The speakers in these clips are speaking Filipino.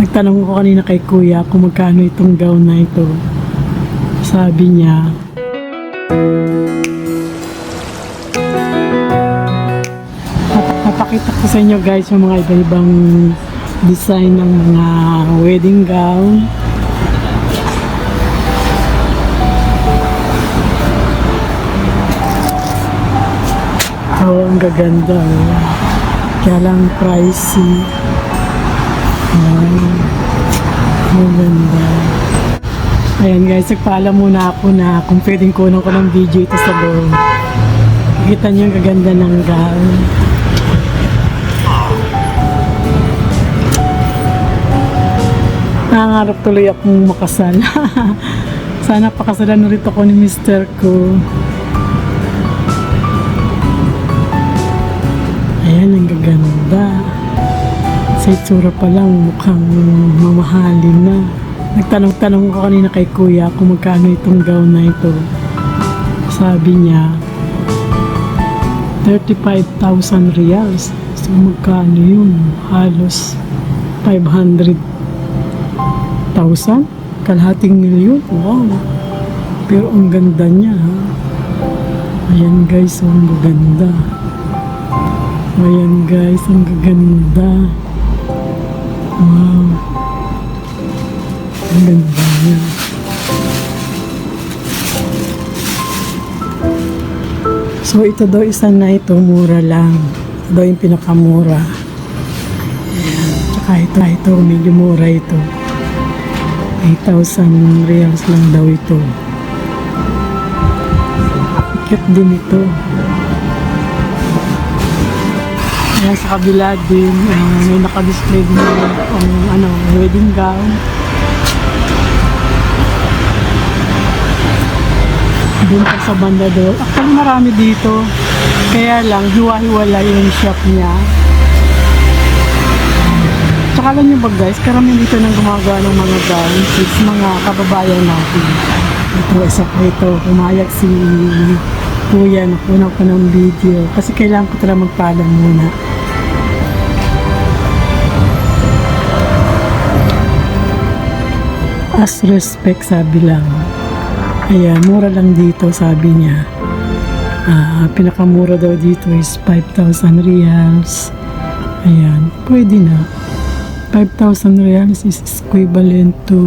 Nagtanong ko kanina kay kuya kung magkano itong gown na ito. Sabi niya, napakita ko sa inyo guys yung mga iba-ibang design ng mga wedding gown. Oh, ang gaganda. Kaya lang pricey. Ang ganda. Ayan guys, nagpaalam muna ako na kung pwedeng kunan ko ng video ito sa loob. Kita niyo ang gaganda ng gown. Nangangarap tuloy akong makasal. Sana pakasalan ulit ako ni Mr. ko. Ayan, ang gaganda. Sa itsura pa lang, mukhang mamahalin na. Nagtanong ko kanina kay kuya kung magkano itong gown na ito. Sabi niya, 35,000 reals. So, magkano yun? Halos 500,000? Kalahating milyon? Wow! Pero ang ganda niya, ha? Ayan guys, ang gaganda. Ayan guys, ang gaganda. Wow. Ang ganda niya. So ito daw isa na ito, mura lang. Ito daw yung pinakamura. Ayan. Tsaka ito, medyo mura ito. 8,000 reals lang daw ito. Cute din ito. Ayan, sa kabila din, may naka-display din ang wedding gown. Doon pa sa banda doon. Actually, marami dito. Kaya lang, hiwa-hiwala yung shop niya. Tsaka lang yung bag guys, karamihan dito nang gumagawa ng mga gowns. It's mga kababayan natin. Ito, isa pa ito. Pumayag si kuya na kunan ko ng video. Kasi kailangan ko talaga magpaalam muna. As respect, sabi lang. Ayan, mura lang dito, sabi niya. Pinakamura daw dito is 5,000 reals. Ayan, pwede na. 5,000 reals is equivalent to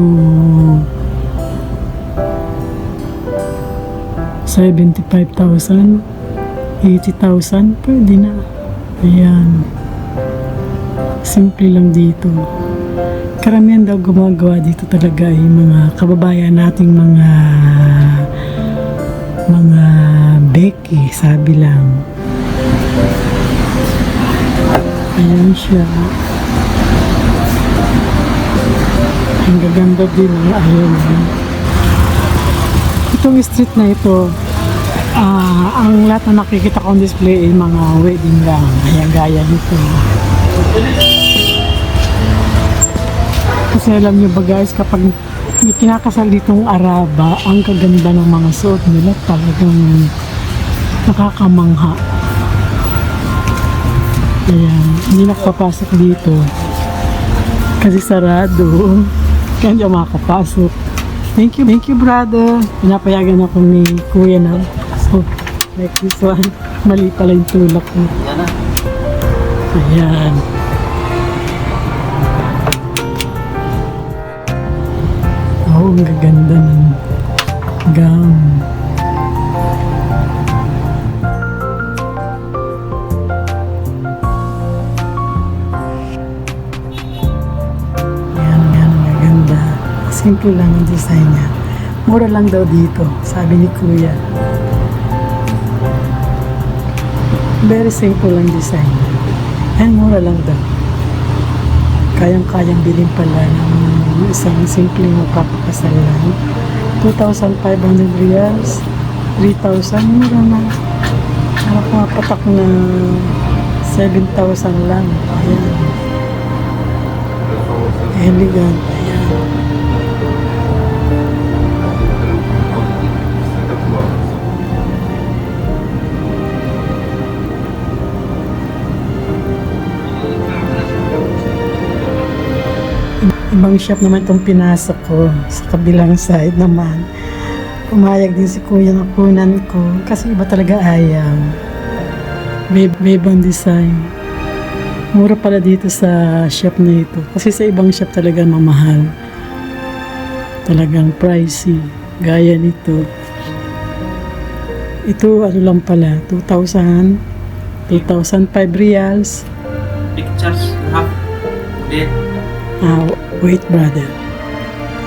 75,000, 80,000, pwede na. Ayan. Simple lang dito. Karamihan daw gumagawa dito talaga yung mga kababayan nating mga beki, sabi lang. Ayan siya. Ang gaganda din. Ayan. Itong street na ito, ang lahat na nakikita kong display ay mga wedding gown. Ayan, gaya nito. Kasi alam nyo ba guys, kapag may kinakasal ditong Araba, ang kaganda ng mga suot nila, talagang nakakamangha. Ayan, hindi nakapasok dito kasi sarado, kaya hindi ako makakapasok. Thank you brother. Pinapayagan ako ni kuya na, so like this one, mali pala yung tulak ko. Ayan. Oh, ang gaganda ng gown. Yan, ang gaganda. Simple lang ang design niya. Mura lang daw dito, sabi ni kuya. Very simple lang design. And mura lang daw. Kayang-kayang bilhin pala ng isang simpleng magpapakasal lang. 2,500 reals, 3,000, mura na. Para pumapatak na 7,000 lang. Ayan. Elegant. Ayan. Ibang shop naman itong pinasok ko. Sa kabilang side naman. Pumayag din si kuya na kunan ko. Kasi iba talaga ayaw. Ibang design. Mura pala dito sa shop na ito. Kasi sa ibang shop talaga mamahal. Talagang pricey. Gaya nito. Ito ano lang pala. 2,005 reals. Pictures you have there. Wait brother.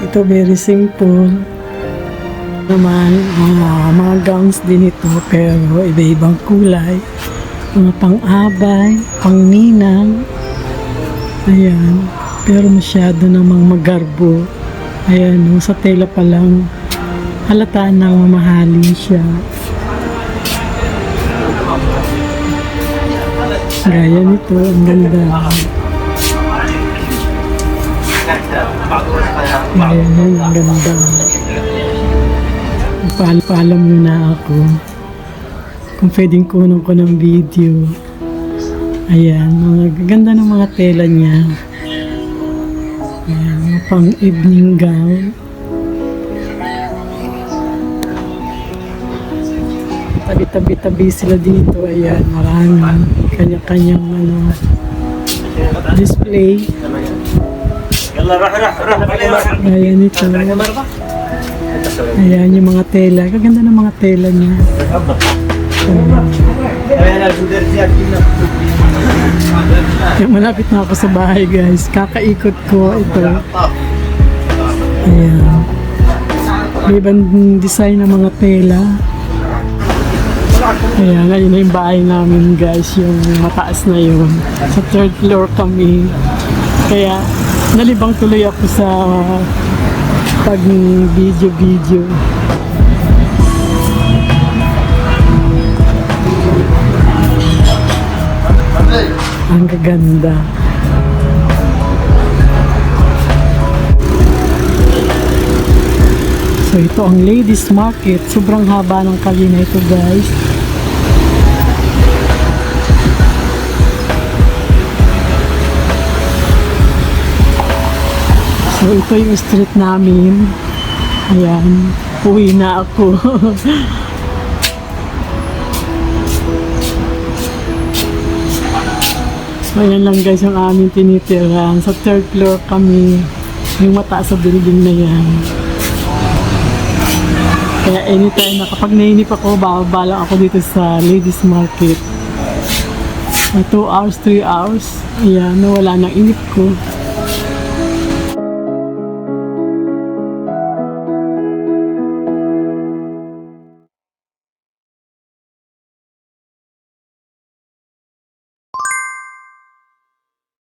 Ito very simple. Naman, mga gowns din ito pero iba-ibang kulay. Mga pang-abay, pang-ninang. Ayan. Pero masyado namang magarbo. Ayan, sa tela pa lang halata nang mamahalin siya. Gaya nito, ang ganda. Gaya nun, ang ganda. Paalam muna ako kung pwedeng kunan ko ng video. Ayan, mga ganda ng mga tela niya. Ayan, mga pang evening gown. Tabi-tabi sila dito. Ayan, maraming kanya-kanyang display. Ayan ito. Ayan yung mga tela. Kaganda ng mga tela niya. Malapit na ako sa bahay guys. Kakaikot ko ito. Ayan. May ibang design ng mga tela. Ayan, ayun na yung bahay namin guys. Yung mataas na yun. Sa 3rd floor kami. Kaya nalibang tuloy ako sa pag video. Ang gaganda. So ito ang ladies market. Sobrang haba ng kali na ito guys. So ito yung street namin. Ayan. Uwi na ako. So ayan lang guys yung aming tinitirahan. Sa 3rd floor kami. Yung mataas sa building na yan. Kaya anytime na kapag nainip ako, bababa lang ako dito sa ladies market. 2 hours, 3 hours. Ayan, nawala ng inip ko.